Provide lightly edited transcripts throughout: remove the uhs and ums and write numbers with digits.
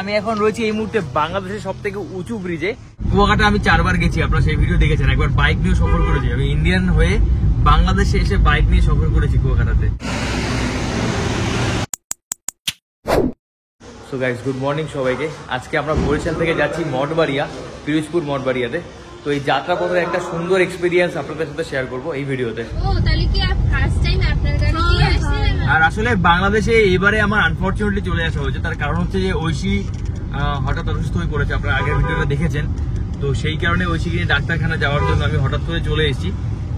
আমি এখন রয়েছি এই মুহূর্তে বাংলাদেশের সব থেকে উঁচু ব্রিজে। কুয়াকাটা আমি 4 বার গেছি, আপনারা সেই ভিডিও দেখেছেন। একবার বাইক নিয়ে সফর করেছি, আমি ইন্ডিয়ান হয়ে বাংলাদেশে এসে বাইক নিয়ে সফর করেছি কুয়াকাটাতে। সো গাইস, গুড মর্নিং সবাইকে। আজকে আমরা বরিশাল থেকে যাচ্ছি মঠবাড়িয়া, পিরোজপুর মঠবাড়িয়াতে। তো এই যাত্রা পথের একটা সুন্দর এক্সপিরিয়েন্স আপনাদের সাথে শেয়ার করবো এই ভিডিওতে। আর আসলে বাংলাদেশে এবারে আমার আনফর্চুনেটলি চলে আসা হয়েছে, তার কারণ হচ্ছে যে ঐশী হঠাৎ অসুস্থ হয়ে পড়েছে। আপনারা আগের ভিডিওটা দেখেছেন, তো সেই কারণে ঐশীকে নিয়ে ডাক্তারখানা যাওয়ার জন্য আমি হঠাৎ করে চলে এসেছি।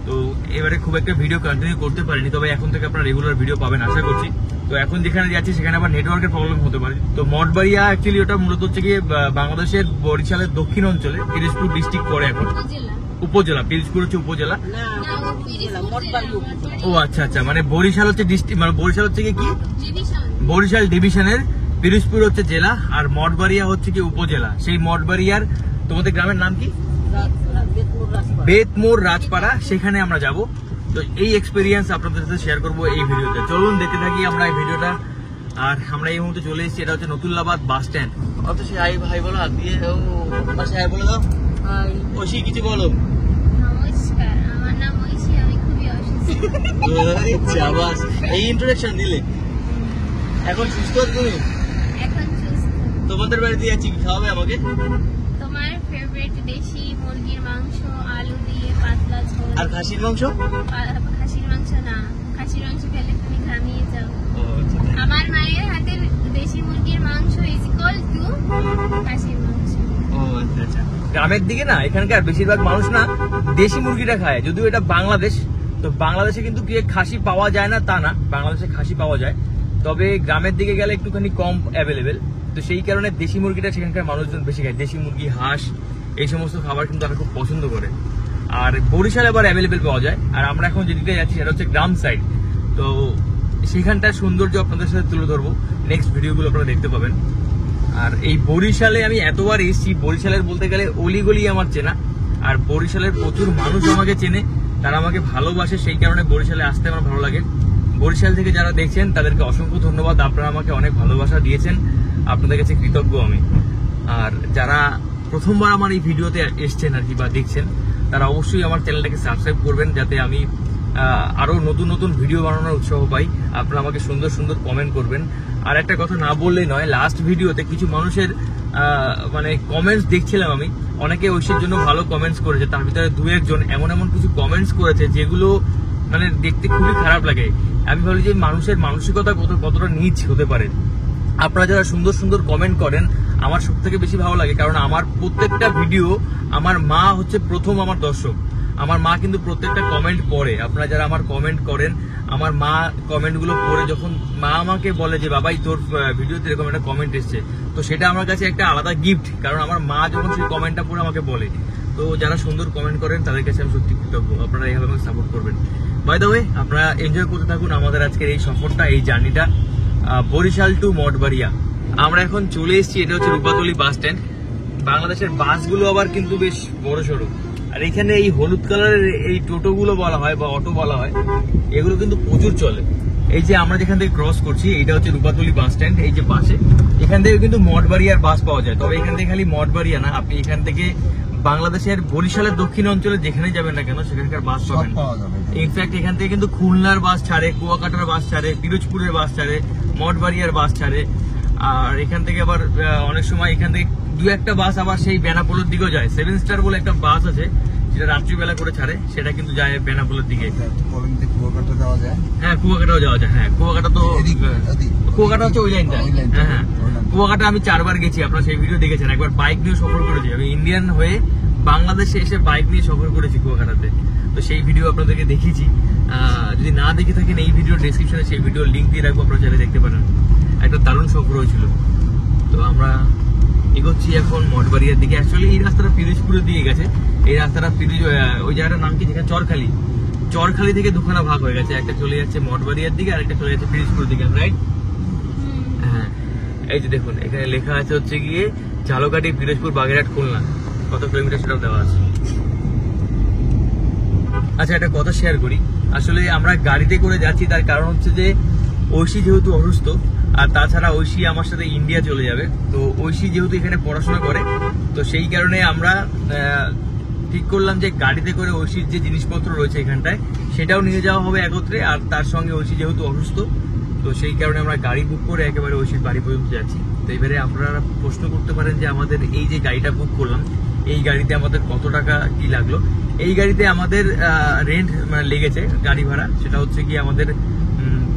তো এবারে খুব একটা ভিডিও কন্টিনিউ করতে পারিনি, তবে এখন থেকে আপনারা রেগুলার ভিডিও পাবেন আশা করছি। তো এখন যেখানে যাচ্ছি সেখানে আবার নেটওয়ার্কের প্রবলেম হতে পারে। তো মঠবাড়িয়া অ্যাকচুয়ালি ওটা মূলত হচ্ছে গিয়ে বাংলাদেশের বরিশালের দক্ষিণ অঞ্চলে, পিরোজপুর ডিস্ট্রিক্ট পড়ে এখন, উপজেলা। পিরোজপুর হচ্ছে উপজেলা। ও আচ্ছা আচ্ছা, মানে বরিশাল হচ্ছে ডিস্ট্রিক্ট, মানে বরিশাল হচ্ছে কি বরিশাল ডিভিশনের, পিরোজপুর হচ্ছে জেলা, আর মঠবাড়িয়া হচ্ছে কি উপজেলা। সেই মঠবাড়িয়ার তোমাদের গ্রামের নাম কি? বেতমোড় রাজপাড়া, সেখানে আমরা যাব। তো এই এক্সপিরিয়েন্স আপনাদের সাথে শেয়ার করবো এই ভিডিওতে। চলুন দেখতে থাকি আমরা এই ভিডিওটা। আর আমরা এই মুহূর্তে চলে এসেছি, এটা হচ্ছে নতুল্লাবাদ বাস স্ট্যান্ড। অথচ হাই ভাই বলো, হাত দিয়ে পাশে হাই বলে দাও। ঐশী কিছু বলো। নমস্কার, আমার নাম ঐশী, আমি খুবই অসুস্থ। এই ইন্ট্রোডাকশন দিলে। এখন সুস্থ তুমি? এখন সুস্থ। তোমাদের বাড়িতে যাচ্ছি, কি খাওয়াবে আমাকে? তোমার ফেভারিট দেশি মুরগির মাংস, আলু দিয়ে পাতলা ঝোল। আর খাসির মাংস? খাসির মাংস না, খাসির মাংস খেলে তুমি ঘামিয়ে যাও। আমার মায়ের হাতের দেশি মুরগির মাংস ইজ ইকুয়াল টু খাসির মাংস। ও আচ্ছা আচ্ছা। গ্রামের দিকে না, এখানকার বেশিরভাগ মানুষ না দেশি মুরগিটা খায়। যদিও এটা বাংলাদেশ, তো বাংলাদেশে কিন্তু কি খাসি পাওয়া যায় না তা না, বাংলাদেশে খাসি পাওয়া যায়, তবে গ্রামের দিকে গেলে একটুখানি কম অ্যাভেলেবেল। তো সেই কারণে দেশি মুরগিটা সেখানকার মানুষজন বেশি খায়। দেশি মুরগি, হাঁস, এই সমস্ত খাবার কিন্তু তারা খুব পছন্দ করে। আর বরিশালে আবার অ্যাভেলেবেল পাওয়া যায়। আর আমরা এখন যেদিকে যাচ্ছি সেটা হচ্ছে গ্রাম সাইড, তো সেখানটার সৌন্দর্য আপনাদের সাথে তুলে ধরবো। নেক্সট ভিডিওগুলো আপনারা দেখতে পাবেন। আর এই বরিশালে আমি এতবার এসেছি, বরিশালের বলতে গেলে অলিগলি আমার চেনা, আর বরিশালের প্রচুর মানুষ আমাকে চেনে, তারা আমাকে ভালোবাসে, সেই কারণে বরিশালে আসতে আমার ভালো লাগে। বরিশাল থেকে যারা দেখছেন তাদেরকে অসংখ্য ধন্যবাদ, আপনারা আমাকে অনেক ভালোবাসা দিয়েছেন, আপনাদের কাছে কৃতজ্ঞ আমি। আর যারা প্রথমবার আমার এই ভিডিওতে এসছেন আর কি বা দেখছেন, তারা অবশ্যই আমার চ্যানেলটাকে সাবস্ক্রাইব করবেন, যাতে আমি আরো নতুন নতুন ভিডিও বানানোর উৎসাহ পাই। আপনারা আমাকে সুন্দর সুন্দর কমেন্ট করবেন। আর একটা কথা না বললেই নয়, লাস্ট ভিডিওতে কিছু মানুষের মানে কমেন্টস দেখছিলাম আমি, অনেকে ঐশীর জন্য ভালো কমেন্টস করেছে, তার ভিতরে 2-1 জন এমন এমন কিছু কমেন্টস করেছে যেগুলো মানে দেখতে খুবই খারাপ লাগে। আমি ভাবি যে মানুষের মানসিকতা কতটা নিচ হতে পারে। আপনারা যারা সুন্দর সুন্দর কমেন্ট করেন, আমার সব থেকে বেশি ভালো লাগে, কারণ আমার প্রত্যেকটা ভিডিও, আমার মা হচ্ছে প্রথম আমার দর্শক। আমার মা কিন্তু প্রত্যেকটা কমেন্ট পড়ে। আপনারা যারা আমার কমেন্ট করেন, আমার মা কমেন্টগুলো পড়ে, যখন মা আমাকে বলে যে বাবাই তোর ভিডিওতে এরকম একটা কমেন্ট এসছে, তো সেটা আমার কাছে একটা আলাদা গিফট, কারণ আমার মা যখন সেই কমেন্টটা পড়ে আমাকে বলে। তো যারা সুন্দর কমেন্ট করেন তাদের কাছে আমি সত্যি কৃতজ্ঞ, আপনারা এইভাবে আমাকে সাপোর্ট করবেন। বাই দ্য ওয়ে, আপনারা এনজয় করতে থাকুন আমাদের আজকের এই সফরটা, এই জার্নিটা, বরিশাল টু মঠবাড়িয়া। আমরা এখন চলে এসেছি, এটা হচ্ছে রূপাতলী বাস স্ট্যান্ড। বাংলাদেশের বাসগুলো আবার কিন্তু বেশ বড় সড়ো, আর এখানে এই হলুদ কালারের এই টোটোগুলো বলা হয় বা অটো বলা হয়, এগুলো কিন্তু প্রচুর চলে। এই যে আমরা যেখান থেকে ক্রস করছি, এটা হচ্ছে রূপাতলী বাস স্ট্যান্ড। এই যে পাশে, এখান থেকে কিন্তু মঠবাড়িয়ার বাস পাওয়া যায়। তবে এখান থেকে খালি মঠবাড়িয়া না, আপনি এখান থেকে বাংলাদেশের বরিশালের দক্ষিণ অঞ্চলে যেখানে যাবেন না কেন সেখানকার বাস পাবেন। ইনফ্যাক্ট এখান থেকে কিন্তু খুলনার বাস ছাড়ে, কুয়াকাটার বাস ছাড়ে, পিরোজপুরের বাস ছাড়ে, মঠবাড়িয়ার বাস ছাড়ে। আর এখান থেকে আবার অনেক সময় এখান থেকে 2-1টা বাস আবার সেই বেনাপোলের দিকেও যায়। 7 স্টার বলে একটা বাস আছে, যেটা রাত্রিবেলা করে ছাড়ে, সেটা কিন্তু যায় বেনাপোলের দিকে। হ্যাঁ, কুয়াকাটাও যাওয়া যায়। হ্যাঁ, কুয়াকাটা তো, কুয়াকাটা হচ্ছে ওই লাইনটা। হ্যাঁ হ্যাঁ, কুয়াকাটা আমি 4 বার গেছি, আপনারা সেই ভিডিও দেখেছেন। একবার বাইক নিয়ে সফর করেছি, আমি ইন্ডিয়ান হয়ে বাংলাদেশে এসে বাইক নিয়ে সফর করেছি কুয়াকাটাতে। তো সেই ভিডিও আপনাদেরকে দেখিয়েছি। যদি না দেখে থাকেন, এই ভিডিও ডেসক্রিপশনে সেই ভিডিওর লিঙ্ক দিয়ে রাখবো, আপনারা চাইলে দেখতে পারেন। একটা দারুণ সফর হয়েছিল। তো আমরা এগোচ্ছি এখন মঠবাড়িয়ার দিকে। অ্যাকচুয়ালি এই রাস্তাটা পিরোজপুরের দিকে গেছে। এই রাস্তাটা ওই জায়গাটার নাম কি, যেখানে চরখালি থেকে দুখানা ভাগ হয়ে গেছে, একটা চলে যাচ্ছে মঠবাড়িয়ার দিকে আর একটা চলে যাচ্ছে পিরোজপুরের দিকে, রাইট? হ্যাঁ, এই যে দেখুন এখানে লেখা আছে হচ্ছে গিয়ে ঝালকাঠি, পিরোজপুর, বাগেরহাট, খুলনা, কত কিলোমিটার সেটাও দেওয়া আছে। আচ্ছা, একটা কথা শেয়ার করি। আসলে আমরা গাড়িতে করে যাচ্ছি, তার কারণ হচ্ছে যে ঐশী যেহেতু অসুস্থ, আর তাছাড়া ঐশী আমার সাথে ইন্ডিয়া চলে যাবে। তো ঐশী যেহেতু এখানে পড়াশোনা করে, তো সেই কারণে আমরা ঠিক করলাম যে গাড়িতে করে ঐশীর যে জিনিসপত্র রয়েছে এখানটায় সেটাও নিয়ে যাওয়া হবে একত্রে। আর তার সঙ্গে ঐশী যেহেতু অসুস্থ, তো সেই কারণে আমরা গাড়ি বুক করে একেবারে ঐশীর বাড়ি পর্যন্ত যাচ্ছি। তো এবারে আপনারা প্রশ্ন করতে পারেন যে আমাদের এই যে গাড়িটা বুক করলাম, এই গাড়িতে আমাদের কত টাকা কি লাগলো। এই গাড়িতে আমাদের রেন্ট লেগেছে, গাড়ি ভাড়া, সেটা হচ্ছে কি আমাদের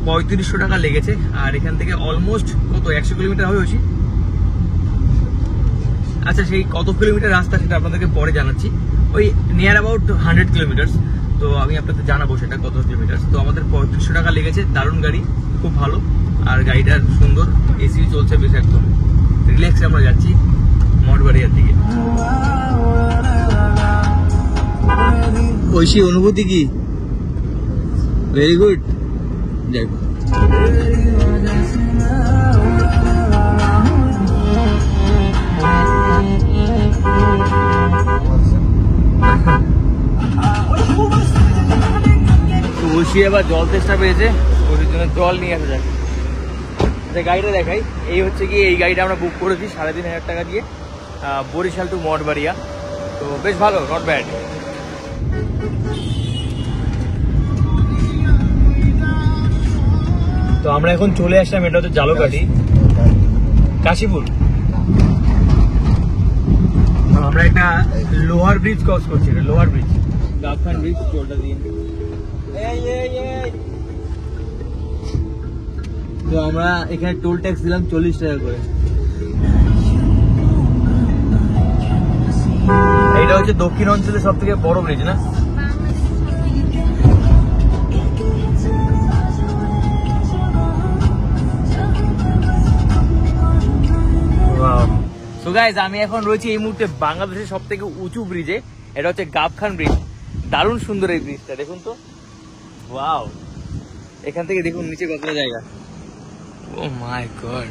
3500 টাকা লেগেছে। আর এখান থেকে অলমোস্ট কত 100 কিলোমিটার হবে ঐশী? আচ্ছা, সেই কত কিলোমিটার রাস্তা সেটা আপনাদেরকে পরে জানাচ্ছি। ওই নিয়ার অ্যাবাউট 100 কিলোমিটার। তো আমি আপনাদের জানাবো সেটা কত কিলোমিটার। তো আমাদের 3500 টাকা লেগেছে। দারুণ গাড়ি, খুব ভালো, আর গাড়িটা সুন্দর, এসি চলছে বেশ, একদম রিল্যাক্সে আমরা যাচ্ছি মঠবাড়িয়ার দিকে। ঐশী, অনুভূতি কি? Very good. যাই হোক, ঐশী এবার জল তেষ্টা পেয়েছে, ওর জন্য জল নিয়ে আসা যাক। গাড়িটা দেখাই, এই হচ্ছে কি এই গাড়িটা আমরা বুক করেছি 3500 টাকা দিয়ে, বরিশাল টু মঠবাড়িয়া। তো বেশ ভালো, নট ব্যাড। তো আমরা এখন চলে আসলাম, এটা হচ্ছে জালকাঠি, কাশীপুর। আমরা একটা লোহার ব্রিজ ক্রস করছি, লোহার ব্রিজ, গাবখান ব্রিজ, টোলটা দিয়ে। তো আমরা এখানে টোল ট্যাক্স দিলাম 40 টাকা করে। এটা হচ্ছে দক্ষিণ অঞ্চলের সব থেকে বড় ব্রিজ না? সো গাইজ, আমি এখন রয়েছি এই মুহূর্তে বাংলাদেশের সব থেকে উঁচু ব্রিজে। এটা হচ্ছে গাবখান ব্রিজ। দারুণ সুন্দর এই ব্রিজটা, দেখুন তো, ওয়াও। এখান থেকে দেখুন নিচে কতটা জায়গা, ও মাই গড।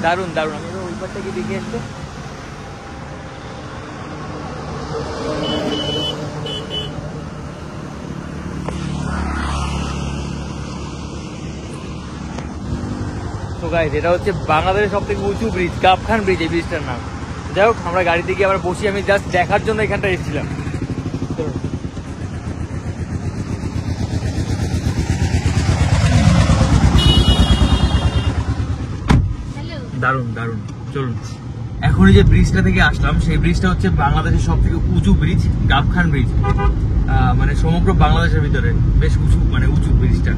দারুণ দারুণ। আমি ওই পার থেকে দেখে আসতে। এটা হচ্ছে বাংলাদেশের সব থেকে উঁচু ব্রিজ, গাবখান ব্রিজ, এই ব্রিজটার নাম। যাই হোক, আমরা গাড়ি থেকে আবার বসি, আমি জাস্ট দেখার জন্য এখানটা এসেছিলাম। দারুণ দারুণ, চলুন। এখন যে ব্রিজটা থেকে আসলাম, সেই ব্রিজটা হচ্ছে বাংলাদেশের সব থেকে উঁচু ব্রিজ, গাবখান ব্রিজ। মানে সমগ্র বাংলাদেশের ভিতরে বেশ উঁচু, মানে উঁচু ব্রিজটা।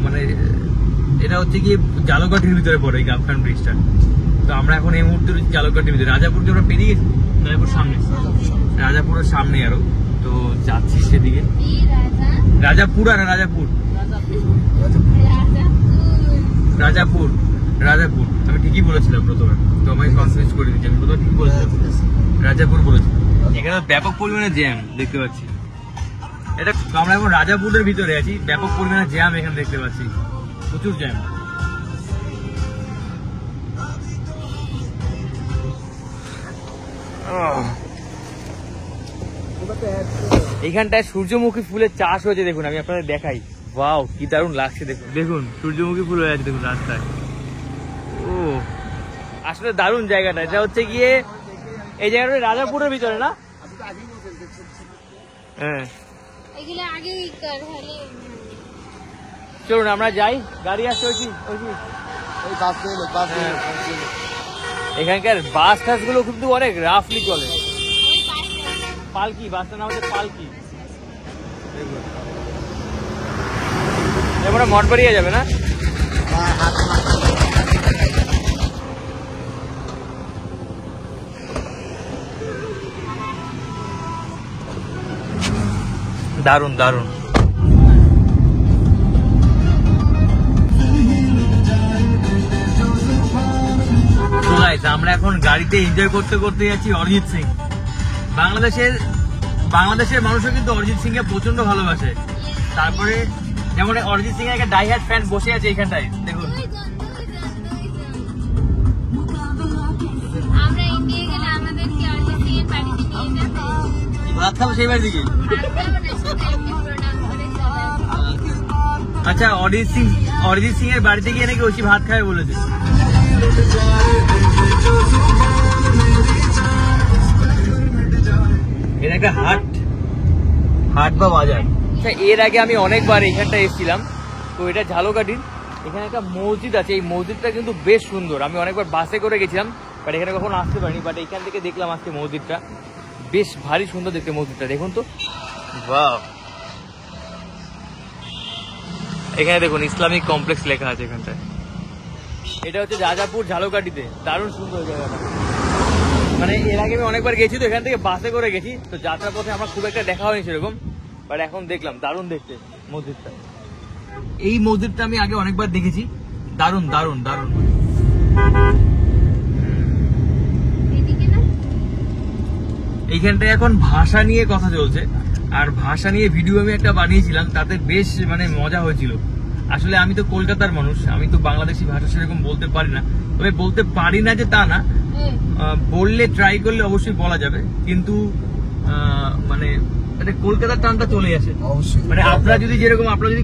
মানে এটা হচ্ছে কি জালকাঠির ভিতরে পড়ে এই গাবখান ব্রিজটা। তো আমরা এখন এই মুহূর্তে জালকাঠির ভিতরে, রাজাপুরকে আমরা পেরিয়ে গেছি, রাজাপুর সামনে, রাজাপুরের সামনে আরো। তো যাচ্ছি সেদিকে। রাজাপুর আর রাজাপুর, রাজাপুর, রাজাপুর। আমি ঠিকই বলেছিলাম প্রথমে, তো আমাকে কনফিউজ করে দিচ্ছি। আমি প্রথমে ঠিক বলেছিলাম, রাজাপুর বলেছি। এখানে ব্যাপক পরিমাণে জ্যাম দেখতে পাচ্ছি। এটা আমরা এখন রাজাপুরের ভিতরে আছি, ব্যাপক পরিমাণে জ্যাম এখানে দেখতে পাচ্ছি, প্রচুর জ্যাম। এইখানটায় সূর্যমুখী ফুলের চাষ হয়েছে, দেখুন, আমি আপনাদের দেখাই। ওয়াও, কি দারুণ লাগছে, দেখুন দেখুন সূর্যমুখী ফুল হয়ে আছে, দেখুন রাস্তায়। ও আসলে দারুণ জায়গাটা। এটা হচ্ছে গিয়ে এই জায়গাটা রাজাপুরের ভিতরে না? হ্যাঁ, চলুন আমরা যাই, গাড়ি আসছে। এখানকার বাস টাস গুলো কিন্তু অনেক রাফলি চলে। পালকি, বাসটার নাম হচ্ছে পালকি। এবার মঠবাড়িয়া যাবে না? দারুণ দারুণ। আমরা এখন গাড়িতে এনজয় করতে করতে যাচ্ছি অরিজিৎ সিং। বাংলাদেশের মানুষও কিন্তু অরিজিৎ সিং কে প্রচন্ড ভালোবাসে। তারপরে যেমন অরিজিৎ সিং এর একটা ডাইহার্ড ফ্যান বসে আছে এইখানটায়, দেখুন। আমরা ভাত খাবো সেই বাড়ির দিকে। ভাত খাবো না, শুধু এমনি প্রণাম করে চলে আসবো। আচ্ছা, অরিজিৎ সিং এর বাড়িতে গিয়ে নাকি ঐশী ভাত খাবে বলেছে। এটা একটা হাট বা বাজার। আচ্ছা, এর আগে আমি অনেকবার এখানটা এসেছিলাম, তো এটা ঝালকাঠির। এখানে একটা মসজিদ আছে, এই মসজিদটা কিন্তু বেশ সুন্দর। আমি অনেকবার বাসে করে গেছিলাম, বাট এখানে কখনো আসতে পারিনি, বাট এখান থেকে দেখলাম আজকে মসজিদটা বেশ ভারী সুন্দর দেখতে। মসজিদটা দেখুন তো, বাহ! এখানে দেখুন ইসলামিক কমপ্লেক্স লেখা আছে এখানটায়। এটা হচ্ছে রাজাপুর ঝালকাঠিতে, দারুণ সুন্দর জায়গাটা। মানে এর আগে আমি অনেকবার গেছি, তো এখান থেকে বাসে করে গেছি, তো যাত্রার পথে আমার খুব একটা দেখা হয়নি সেরকম, বাট এখন দেখলাম দারুণ দেখতে মসজিদটা। এই মসজিদটা আমি আগে অনেকবার দেখেছি, দারুণ দারুণ দারুণ। এদিকে না, এইখানটায় এখন ভাষা নিয়ে কথা চলছে, আর ভাষা নিয়ে ভিডিও আমি একটা বানিয়েছিলাম, তাতে বেশ মানে মজা হয়েছিল। আসলে আমি তো কলকাতার মানুষ, আমি তো বাংলাদেশি ভাষা সেরকম বলতে পারি না, তবে বলতে পারি না যে তা না, বললে ট্রাই করলে অবশ্যই বলা যাবে, কিন্তু মানে কলকাতার টানটা চলে আসে। মানে আপনারা যদি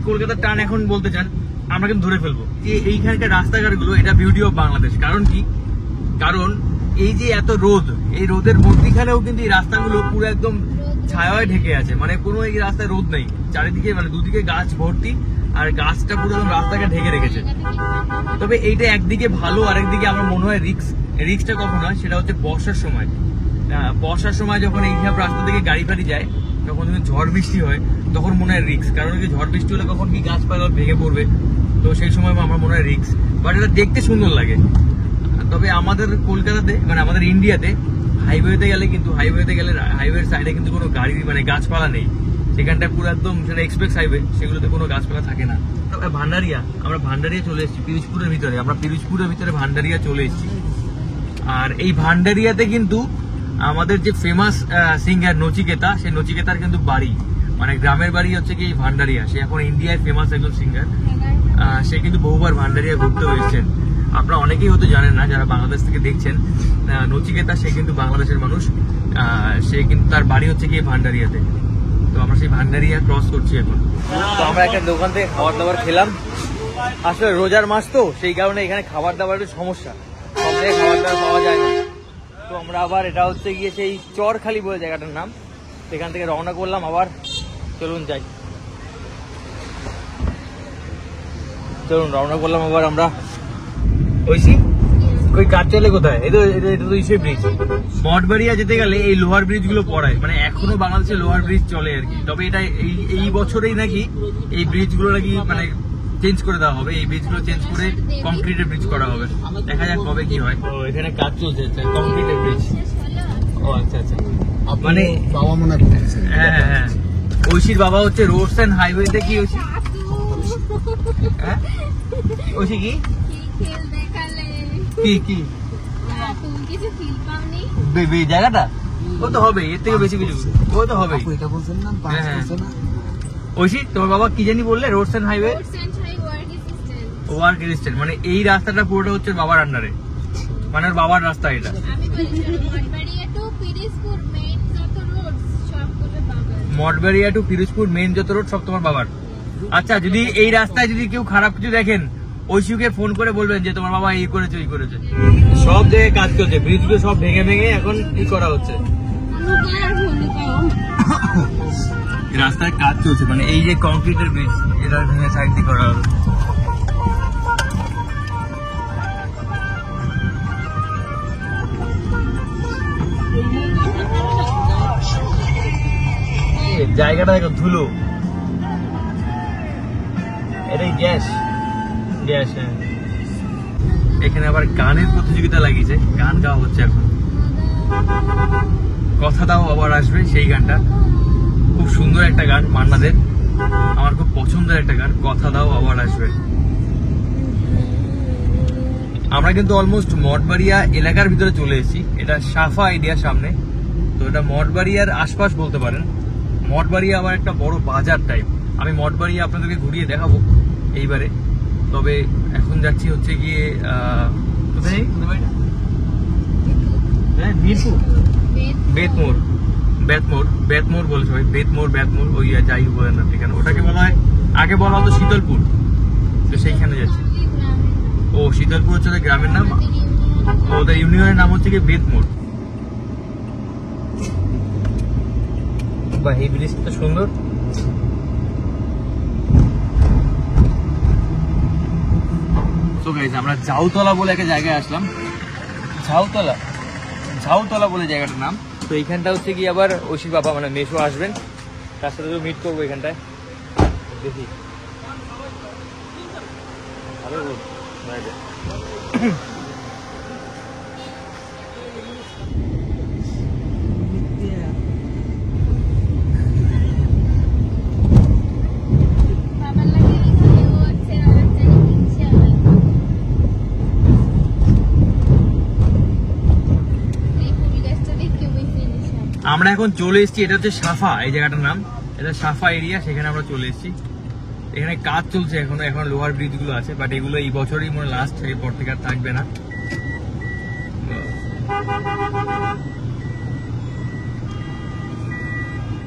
কলকাতার টান এখন বলতে চান, আমরা কিন্তু ধরে ফেলবো যে এইখানকার রাস্তাঘাটগুলো এটা বিউটি অফ বাংলাদেশ। কারণ কি? কারণ এই যে এত রোদ, এই রোদের মধ্যিখানেও কিন্তু এই রাস্তাগুলো পুরো একদম ছায়ায় ঢেকে আছে। মানে কোনো এই রাস্তায় রোদ নেই, চারিদিকে মানে দুদিকে গাছ ভর্তি, আর গাছটা পুরো একদম রাস্তাকে ঢেকে রেখেছে। তবে এইটা একদিকে ভালো, আরেকদিকে আমার মনে হয় রিক্সটা কখন হয় সেটা হচ্ছে বর্ষার সময়। বর্ষার সময় যখন এইসব রাস্তা থেকে গাড়ি ফাড়ি যায়, তখন যখন ঝড় বৃষ্টি হয়, তখন মনে হয় রিক্স। কারণ কি, ঝড় বৃষ্টি হলে কখন কি গাছপালা ভেঙে পড়বে, তো সেই সময় আমার মনে হয় রিক্স। বাট এটা দেখতে সুন্দর লাগে। তবে আমাদের কলকাতাতে, মানে আমাদের ইন্ডিয়াতে হাইওয়েতে গেলে হাইওয়ের সাইডে কিন্তু কোনো গাড়ি মানে গাছপালা নেই। সেখানটায় পুরো একদম সেটা এক্সপ্রেস হাইওয়ে, সেগুলোতে কোনো গাছপালা থাকে না। তবে আমরা ভান্ডারিয়া চলে এসেছি, পিরোজপুরের ভিতরে ভান্ডারিয়া চলে এসেছি। আর এই ভান্ডারিয়াতে কিন্তু আমাদের যে ফেমাস সিঙ্গার নচিকেতা, সেই নচিকেতার কিন্তু বাড়ি, মানে গ্রামের বাড়ি হচ্ছে কি ভান্ডারিয়া। সে এখন ইন্ডিয়ায় ফেমাস একজন সিঙ্গার, সে কিন্তু বহুবার ভান্ডারিয়া ঘুরতে এসেছেন। আপনারা অনেকেই হয়তো জানেন না, যারা বাংলাদেশ থেকে দেখছেন। নচিকেতা সে কিন্তু বাংলাদেশের মানুষ, সে কিন্তু তার বাড়ি হচ্ছে কি ভান্ডারিয়াতে। তো আমরা সেই ভান্ডারিয়া ক্রস করছি এখন। তো আমরা একটা দোকান থেকে খাবার দাবার খেলাম। আসলে রোজার মাস তো, সেই কারণে এখানে খাবার দাবার একটু সমস্যা, সব জায়গায় খাবার দাবার পাওয়া যায় না। তো আমরা আবার, এটা হচ্ছে গিয়ে সেই চরখালি বলে জায়গাটার নাম, সেখান থেকে রওনা করলাম আবার। চলুন রওনা করলাম আবার আমরা। ঐশী, ওই কাজ চলে কোথায়? এটা তো ইসে ব্রিজ। মঠবাড়িয়া যেতে গেলে এই লোহার ব্রিজ গুলো পড়ায়, মানে এখনো বাংলাদেশে লোহার ব্রিজ চলে আর কি। তবে এটা এই বছরেই নাকি এই ব্রিজ গুলো নাকি মানে চেঞ্জ করে দেওয়া হবে, এই ব্রিজ গুলো চেঞ্জ করে কংক্রিটের ব্রিজ করা হবে। দেখা যাক কবে কি হয়। ও, এখানে কাজ চলছে কংক্রিটের ব্রিজ। ও আচ্ছা, মানে বাবা মনে হ্যাঁ, ঐশীর বাবা হচ্ছে রোডস এন্ড হাইওয়েতে। কি ঐশী? হ্যাঁ ঐশী কি খেল দেখালে কি তুমি কিছু ফিল পাওনি? জায়গাটা ও তো হবে, এর থেকে বেশি কিছু ও তো হবে। এটা বলছেন না, ঐশী, তোমার বাবা কি জানি বললে? Roads and highway work assistant, মানে এই রাস্তাটা পুরোটা হচ্ছে বাবার আন্ডারে, মানে ওর বাবার রাস্তা এটা। মঠবাড়িয়া টু পিরোজপুর মেইন যত রোড সব তোমার বাবার। আচ্ছা, যদি এই রাস্তায় যদি কেউ খারাপ কিছু দেখেন, ঐশীকে ফোন করে বলবেন যে তোমার বাবা এই করেছে ওই করেছে। সব জায়গায় কাজ চলছে, ব্রিজগুলো সব ভেঙে এখন কি করা হচ্ছে, রাস্তায় কাজ চলছে। মানে এই যে কংক্রিটের ব্রিজ, এটা ভেঙে সাইড দিয়ে করা হবে। জায়গাটা দেখো, ধুলো। এটাই গ্যাস। হ্যাঁ, এখানে আবার গানের প্রতিযোগিতা লাগিয়েছে, গান গাওয়া হচ্ছে এখন। কথা দাও আবার আসবে, সেই গানটা খুব সুন্দর একটা গান, মান্নাদের, আমার খুব পছন্দের একটা গান, কথা দাও আবার আসবে। আমরা কিন্তু অলমোস্ট মঠবাড়িয়া এলাকার ভিতরে চলে এসেছি। এটা সাফা এরিয়ার সামনে, তো এটা মঠবাড়িয়ার আশপাশ বলতে পারেন। মঠবাড়িয়া আবার একটা বড় বাজার টাইপ। আমি মঠবাড়িয়া আপনাদেরকে ঘুরিয়ে দেখাবো এইবারে। তবে এখন যাচ্ছি হচ্ছে গিয়ে কোথায়, হ্যাঁ, মিরপুর, বেতমোড় বলে সবাই, বেতমোড় ওই যাই বলেন না এখানে, ওটাকে বলা হয়, আগে বলা হতো শীতলপুর, তো সেইখানে যাচ্ছি। ও শীতলপুর হচ্ছে ওদের গ্রামের নাম, ওদের ইউনিয়নের নাম হচ্ছে কি বেতমোড়। বা এই ব্রিজটা সুন্দর। তো গাইস আমরা ঝাউতলা বলে একটা জায়গায় আসলাম, ঝাউতলা বলে জায়গাটার নাম। তো এইখানটা হচ্ছে কি আবার ঐশীর বাবা মানে মেশো আসবেন, তার সাথে মিট করবো এখানটায়, দেখি ভালো রোদ। আমরা এখন চলে এসেছি, এটা হচ্ছে সাফা, এই জায়গাটার নাম, এটা সাফা এরিয়া, সেখানে আমরা চলে এসেছি। এখানে কাজ চলছে এখন লোহার ব্রিজ গুলো আছে, বাট এগুলো এই বছরই মনে লাস্ট, এরপর থেকে আর থাকবে না।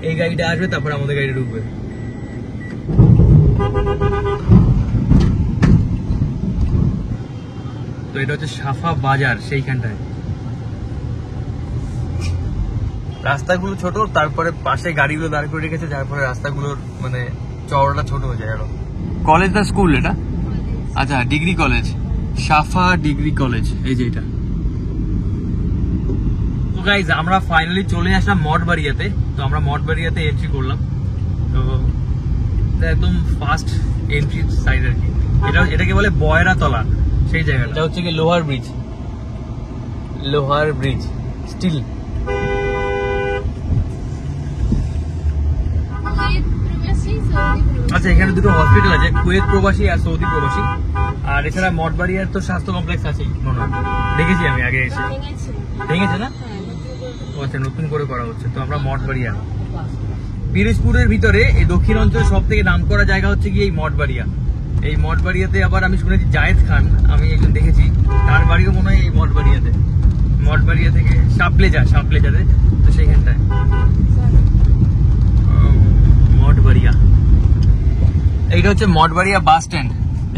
এই গাড়িটা আসবে, তারপর আমাদের গাড়ি ঢুকবে। তো এটা হচ্ছে সাফা বাজার, সেইখানটায়। রাস্তাগুলো ছোট, তারপরে পাশে গাড়িগুলো দাঁড় করে রেখেছে, যার ফলে রাস্তাগুলোর মানে চওড়াটা ছোট হয়ে যায়। কলেজ না স্কুল এটা? আচ্ছা, ডিগ্রি কলেজ, সাফা ডিগ্রি কলেজ, এই যে এটা। তো গাইজ আমরা ফাইনালি চলে আসলাম মঠবাড়িয়াতে। তো আমরা মঠবাড়িয়াতে এন্ট্রি করলাম, তো একদম ফার্স্ট এন্ট্রি সাইড আর কি। এটাকে বলে বয়রা তলা, সেই জায়গাটা। এটা হচ্ছে কি লোহার ব্রিজ, স্টিল। আচ্ছা, এখানে দুটো হসপিটাল আছে, কুয়েত প্রবাসী আর সৌদি প্রবাসী। আর এছাড়া মঠবাড়িয়ার তো স্বাস্থ্য কমপ্লেক্স আছে মনে হয়, দেখেছি আমি আগে এসে। ভেঙেছে না? আচ্ছা, নতুন করে করা হচ্ছে। তো আমরা মঠবাড়িয়া, পিরোজপুরের ভিতরে এই দক্ষিণ অঞ্চলের সব থেকে নাম করা জায়গা হচ্ছে কি এই মঠবাড়িয়া। এই মঠবাড়িয়াতে আবার আমি শুনেছি জায়েদ খান, আমি একজন দেখেছি, তার বাড়িও মনে হয় এই মঠবাড়িয়া থেকে সাপলেজারে, তো সেইখানটায় মঠবাড়িয়া। এইটা হচ্ছে মঠবাড়িয়া বাস স্ট্যান্ড,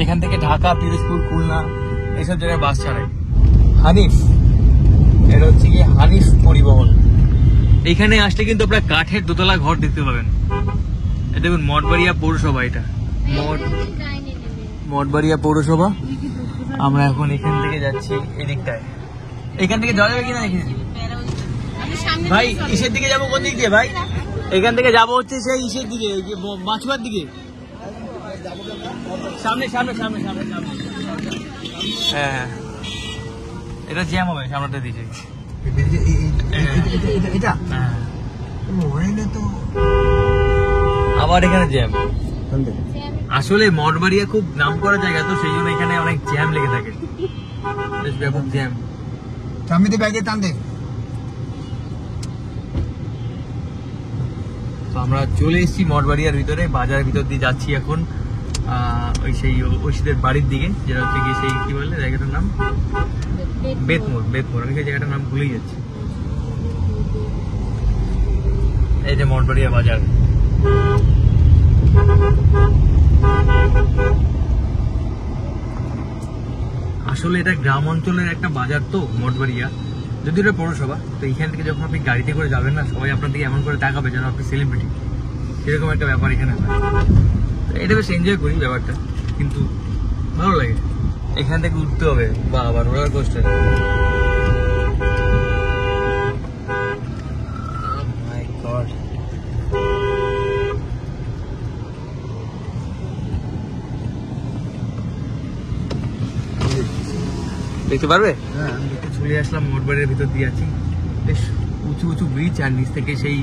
এখান থেকে ঢাকা, পিরোজপুর, খুলনা এইসব জায়গায় বাস ছাড়ায়। হানিফ, এটা হচ্ছে কি হানিফ পরিবহন। এখানে আসলে কিন্তু আপনার কাঠের দোতলা ঘর দেখতে পাবেন। দেখুন মঠবাড়িয়া পৌরসভা, এটা মঠবাড়িয়া পৌরসভা। আমরা এখন এখান থেকে যাচ্ছি এদিকটায়। এখান থেকে যাওয়া যাবে কিনা দেখেছি ভাই, ইসের দিকে যাবো। কোন দিক দিয়ে ভাই? এখান থেকে যাবো হচ্ছে সেই ইসের দিকে, মাছুয়ার দিকে। সামনে। হ্যাঁ, এটা জ্যাম হবে সামনেটা দিকে। আবার এখানে জ্যাম। আসলে মঠবাড়িয়া খুব নাম করা জায়গা, তো সেই জন্য এখানে অনেক জ্যাম লেগে থাকে, ব্যাপক জ্যাম। তো আমরা চলে এসেছি মঠবাড়িয়ার ভিতরে, বাজারের ভিতর দিয়ে যাচ্ছি এখন ওই সেই ঐশীদের বাড়ির দিকে, যেটা হচ্ছে গিয়ে সেই কি বলে জায়গাটার নাম, বেতমোড়। আমি সেই জায়গাটার নাম ভুলেই যাচ্ছি। এই যে মঠবাড়িয়া বাজার। আসলে এটা গ্রাম অঞ্চলের একটা বাজার, তো মঠবাড়িয়া যদি এটা পৌরসভা। তো এইখান থেকে যখন আপনি গাড়িতে করে যাবেন না, সবাই আপনার দিকে এমন করে তাকাবে যেন আপনি সেলিব্রিটি, সেরকম একটা ব্যাপার এখানে হয়। এটা বেশ এনজয় করি ব্যাপারটা, কিন্তু ভালো লাগে। এখান থেকে উঠতে হবে বাবা, রোলার কোস্টার। দেখতে পারবে? চলে আসলাম মঠবাড়ির ভিতর দিয়ে আছি, বেশ উঁচু ব্রিজ, আর নিচ থেকে সেই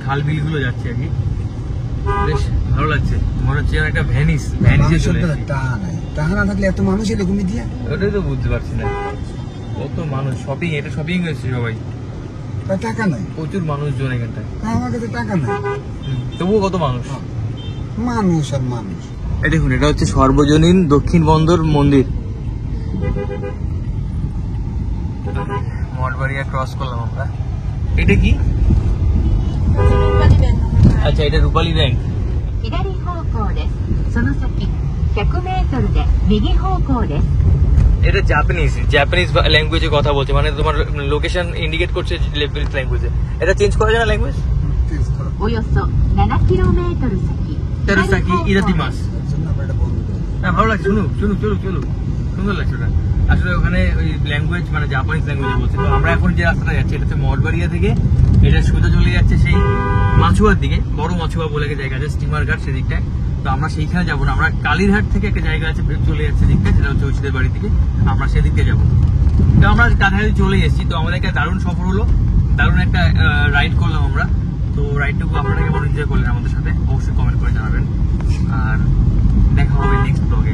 খাল বিল গুলো যাচ্ছে আর কি। বেশ ভালো লাগছে, মনে হচ্ছে একটা ভ্যানিসে চলে টাকা না থাকলে এত মানুষ এলে ঘুমিয়ে দিয়ে, ওটাই তো বুঝতে পারছি না। কত মানুষ, শপিং হয়েছে সবাই, টাকা নাই, প্রচুর মানুষজন এখানটায়। আমার কাছে টাকা নাই, তবুও কত মানুষ আর মানুষ। এই দেখুন, এটা হচ্ছে সর্বজনীন দক্ষিণ বন্দর মন্দির। মঠবাড়িয়া ক্রস করলাম আমরা, এটা কি? আচ্ছা, এটা রূপালী ব্যাংক। 左方向です。その先100メートルで右方向です。এটা জাপানিজ ল্যাঙ্গুয়েজে কথা বলছে, মানে তোমার লোকেশন ইন্ডিকেট করছে জাপানিজ ল্যাঙ্গুয়েজে। এটা চেঞ্জ করা যায় না ল্যাঙ্গুয়েজ? およそ7キロメートル先。 তেরোসাকি ইরাদিমাস। তার জন্য আমরা এটা বন্ধ করে দিই। না, ভালো লাগছে, চলো সুন্দর লাগছে ওটা। আসলে ওখানে ওই ল্যাঙ্গুয়েজ মানে জাপানিজ ল্যাঙ্গুয়েজে বলছে। তো আমরা এখন যে রাস্তাটা যাচ্ছি এটা হচ্ছে মঠবাড়িয়া থেকে, এটা সোজা চলে যাচ্ছে সেই মাছুয়ার দিকে, বড় মাছুয়া বলে একটা জায়গা আছে, স্টিমার ঘাট সেদিকটায়। তো আমরা সেইখানে যাবো না, আমরা কালীরহাট থেকে একটা জায়গা আছে চলে যাচ্ছে দিকটা, সেটা হচ্ছে ঐশীদের বাড়ি থেকে, আমরা সেদিকে যাবো। তো আমরা কাছাকাছি চলে এসেছি। তো আমাদের একটা দারুণ সফর হলো, দারুণ একটা রাইড করলাম আমরা। তো রাইডটুকু আপনারা কেমন এনজয় করলেন আমাদের সাথে অবশ্যই কমেন্ট করে জানাবেন, আর দেখা হবে নেক্সট ব্লগে।